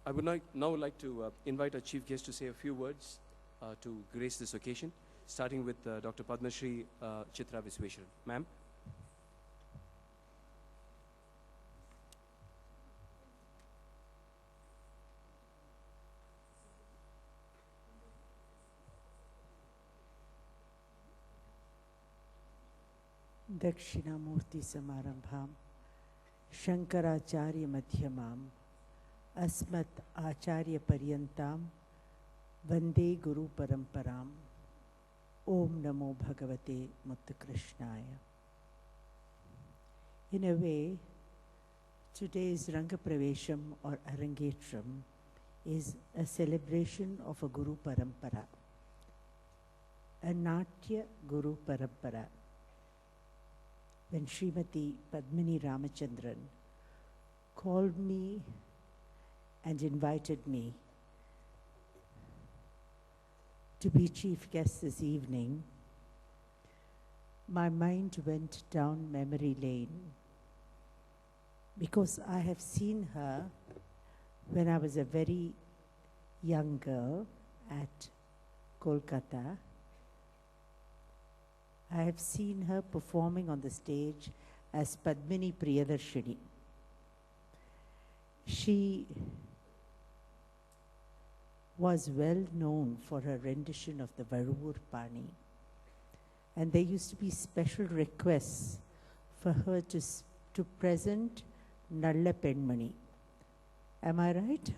I would now like to invite our chief guest to say a few words to grace this occasion, starting with Dr. Padma Shri Chitra Visweswaran. Ma'am. Dakshinamurti Samarambham Shankaracharya Madhyamam Asmat Acharya Paryantam Vande Guru Paramparam Om Namo Bhagavate Muttrakrishnaya. In a way, today's Rangapravesham or Arangetram is a celebration of a Guru Parampara, a Natya Guru Parampara. When Srimati Padmini Ramachandran called me and invited me to be chief guest this evening, my mind went down memory lane because I have seen her when I was a very young girl at Kolkata. I have seen her performing on the stage as Padmini Priyadarshini. She was well known for her rendition of the Varuvur Pani, and there used to be special requests for her to present Nalla Penmani. Am I right?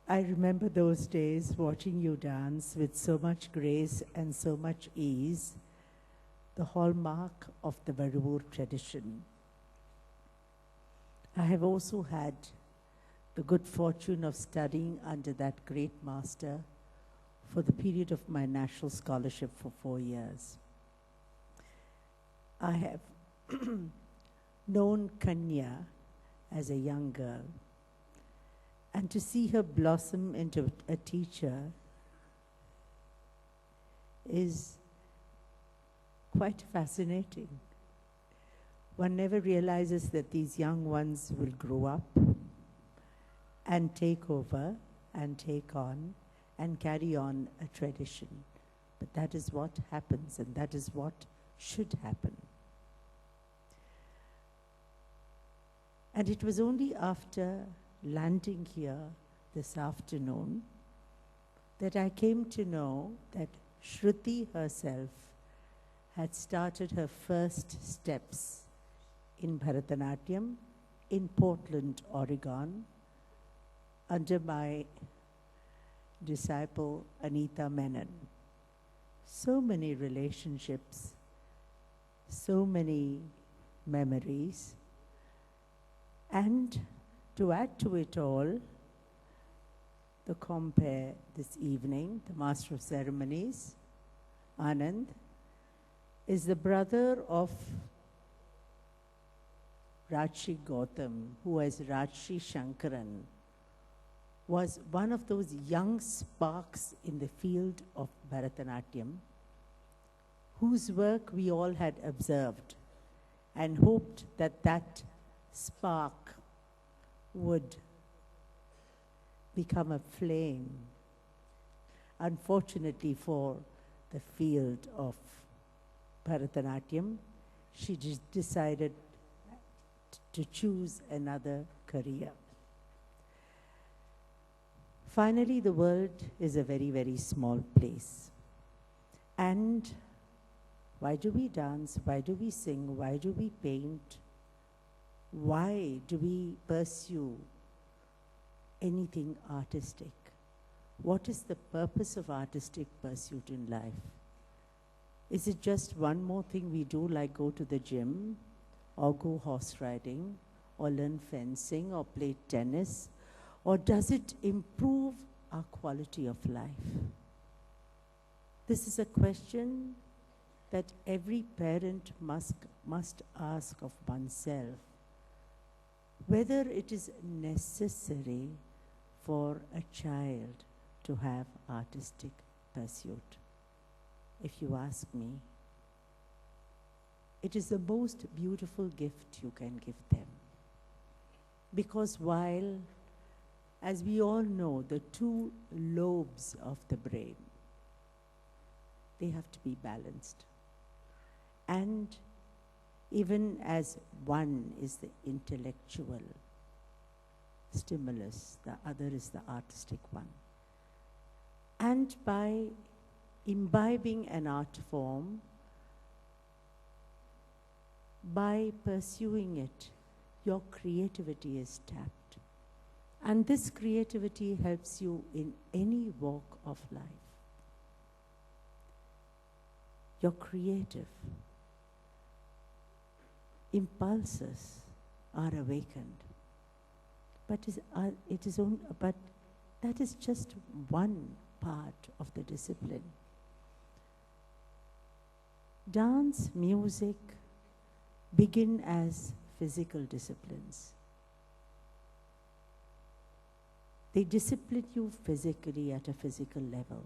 I remember those days watching you dance with so much grace and so much ease, the hallmark of the Varuvur tradition. I have also had the good fortune of studying under that great master for the period of my national scholarship for 4 years. I have known Kanya as a young girl, and to see her blossom into a teacher is quite fascinating. One never realizes that these young ones will grow up and take over and take on and carry on a tradition. But that is what happens, and that is what should happen. And it was only after landing here this afternoon that I came to know that Shruti herself had started her first steps in Bharatanatyam in Portland, Oregon, under my disciple Anita Menon. So many relationships, so many memories, and to add to it all, the compere this evening, the Master of Ceremonies, Anand, is the brother of Rajshi Gautam, who as Rajshi Shankaran was one of those young sparks in the field of Bharatanatyam, whose work we all had observed and hoped that that spark would become a flame. Unfortunately for the field of Bharatanatyam, she just decided to choose another career. Finally, the world is a very, very small place. And why do we dance? Why do we sing? Why do we paint? Why do we pursue anything artistic? What is the purpose of artistic pursuit in life? Is it just one more thing we do, like go to the gym, or go horse riding, or learn fencing, or play tennis? Or does it improve our quality of life? This is a question that every parent must ask of oneself, whether it is necessary for a child to have artistic pursuit. If you ask me, it is the most beautiful gift you can give them. Because while, as we all know, the two lobes of the brain, they have to be balanced. And even as one is the intellectual stimulus, the other is the artistic one. And by imbibing an art form, by pursuing it, your creativity is tapped. And this creativity helps you in any walk of life. Your creative impulses are awakened. But but that is just one part of the discipline. Dance, music begin as physical disciplines. They discipline you physically at a physical level.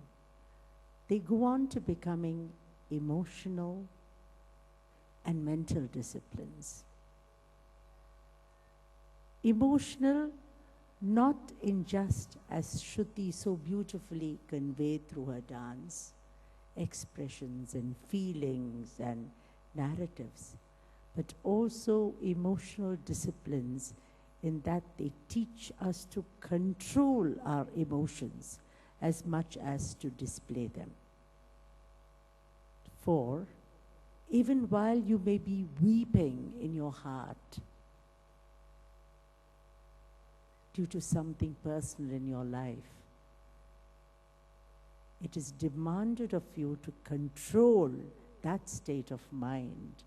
They go on to becoming emotional and mental disciplines. Emotional, not in just as Shruti so beautifully conveyed through her dance, expressions and feelings and narratives, but also emotional disciplines in that they teach us to control our emotions as much as to display them. For even while you may be weeping in your heart due to something personal in your life, it is demanded of you to control that state of mind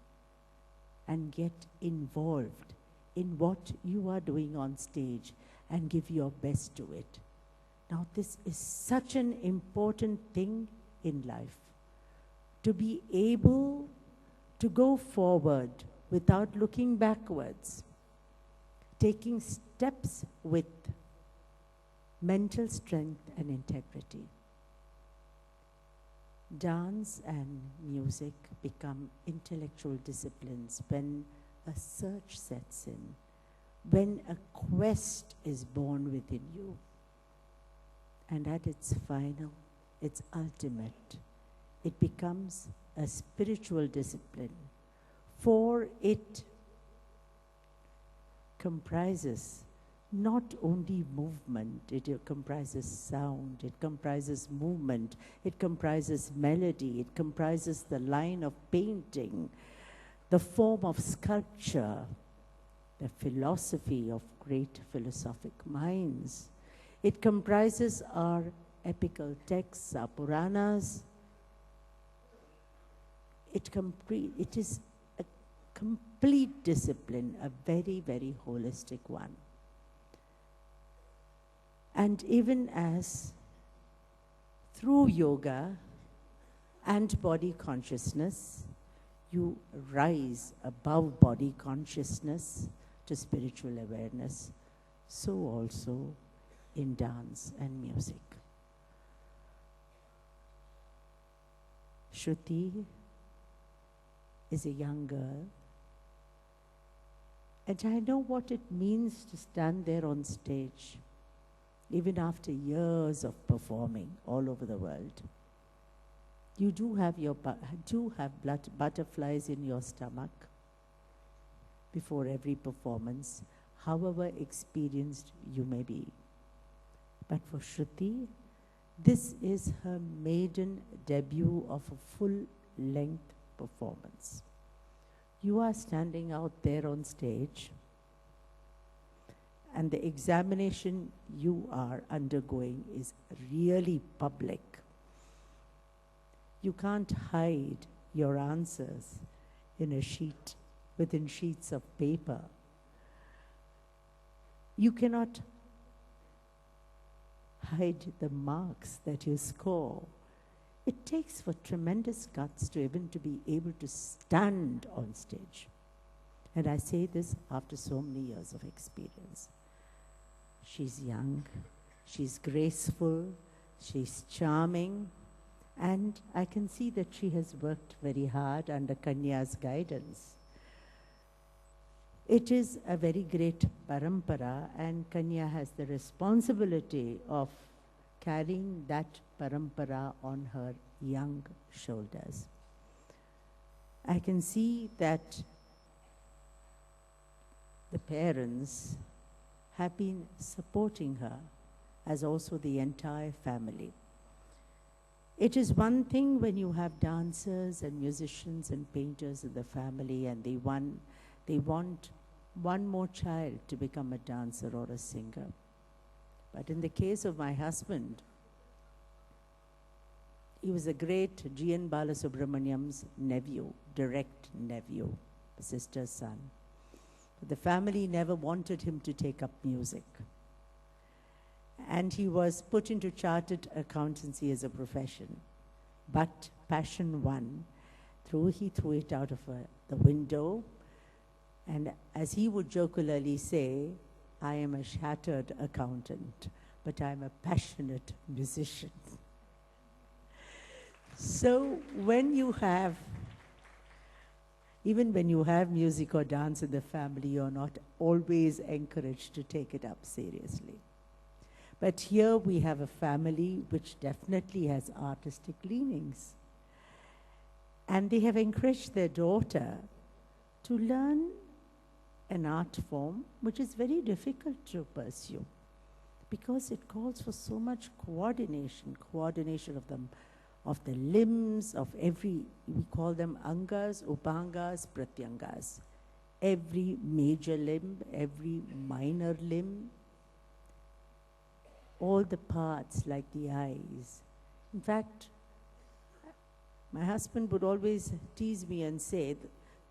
and get involved in what you are doing on stage and give your best to it. Now, this is such an important thing in life, to be able to go forward without looking backwards, taking steps with mental strength and integrity. Dance and music become intellectual disciplines when a search sets in, when a quest is born within you. And at its final, its ultimate, it becomes a spiritual discipline, for it comprises not only movement, it comprises sound, it comprises movement, it comprises melody, it comprises the line of painting, the form of sculpture, the philosophy of great philosophic minds. It comprises our epical texts, our Puranas. It is a complete discipline, a very, very holistic one. And even as through yoga and body consciousness, you rise above body consciousness to spiritual awareness, so also in dance and music. Shruti is a young girl, and I know what it means to stand there on stage, even after years of performing all over the world. You do have butterflies in your stomach before every performance, however experienced you may be. But for Shruti, this is her maiden debut of a full-length performance. You are standing out there on stage, and the examination you are undergoing is really public. You can't hide your answers in a sheet, within sheets of paper. You cannot hide the marks that you score. It takes for tremendous guts to even to be able to stand on stage. And I say this after so many years of experience. She's young, she's graceful, she's charming, and I can see that she has worked very hard under Kanya's guidance. It is a very great parampara, and Kanya has the responsibility of carrying that parampara on her young shoulders. I can see that the parents have been supporting her, as also the entire family. It is one thing when you have dancers and musicians and painters in the family, and they want one more child to become a dancer or a singer. But in the case of my husband, he was a great G.N. Balasubramaniam's nephew, direct nephew, a sister's son. But the family never wanted him to take up music. And he was put into chartered accountancy as a profession. But passion won. He threw it out of the window. And as he would jocularly say, I am a shattered accountant, but I'm a passionate musician. So even when you have music or dance in the family, you're not always encouraged to take it up seriously. But here we have a family which definitely has artistic leanings. And they have encouraged their daughter to learn an art form which is very difficult to pursue because it calls for so much coordination of the limbs, of we call them angas, upangas, pratyangas. Every major limb, every minor limb, all the parts like the eyes. In fact, my husband would always tease me and say,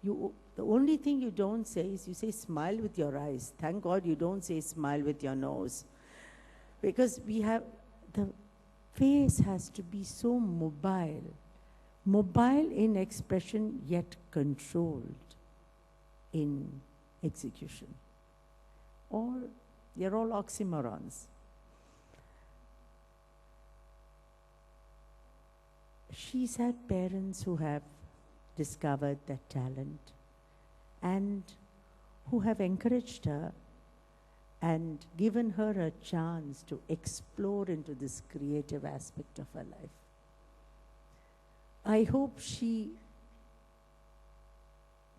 the only thing you don't say is you say smile with your eyes. Thank God you don't say smile with your nose. Because the face has to be so mobile in expression yet controlled in execution. Or they're all oxymorons. She's had parents who have discovered that talent and who have encouraged her and given her a chance to explore into this creative aspect of her life. I hope she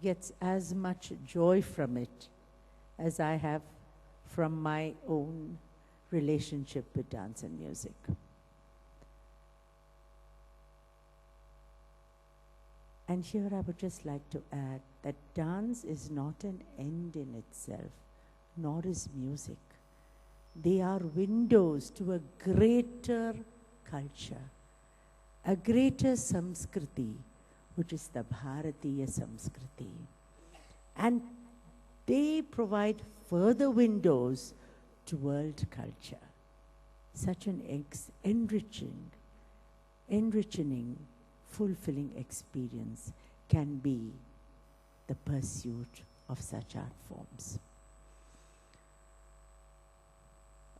gets as much joy from it as I have from my own relationship with dance and music. And here I would just like to add that dance is not an end in itself, nor is music. They are windows to a greater culture, a greater Samskriti, which is the Bharatiya Samskriti. And they provide further windows to world culture. Such an enriching, fulfilling experience can be the pursuit of such art forms.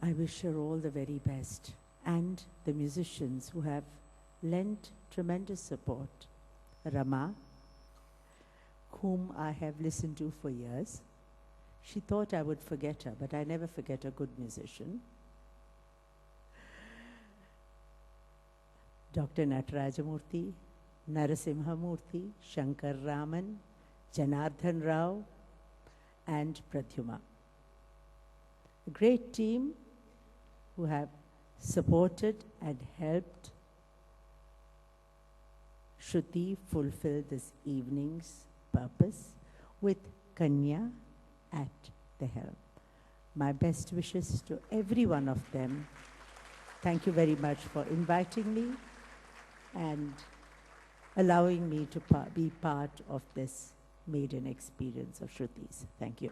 I wish her all the very best, and the musicians who have lent tremendous support. Rama, whom I have listened to for years. She thought I would forget her, but I never forget a good musician. Dr. Natarajamurthy, Narasimhamurthy, Shankar Raman, Janardhan Rao, and Pradyuma. A great team who have supported and helped Shruti fulfill this evening's purpose with Kanya at the helm. My best wishes to every one of them. Thank you very much for inviting me and allowing me to be part of this maiden experience of Shruti's. Thank you.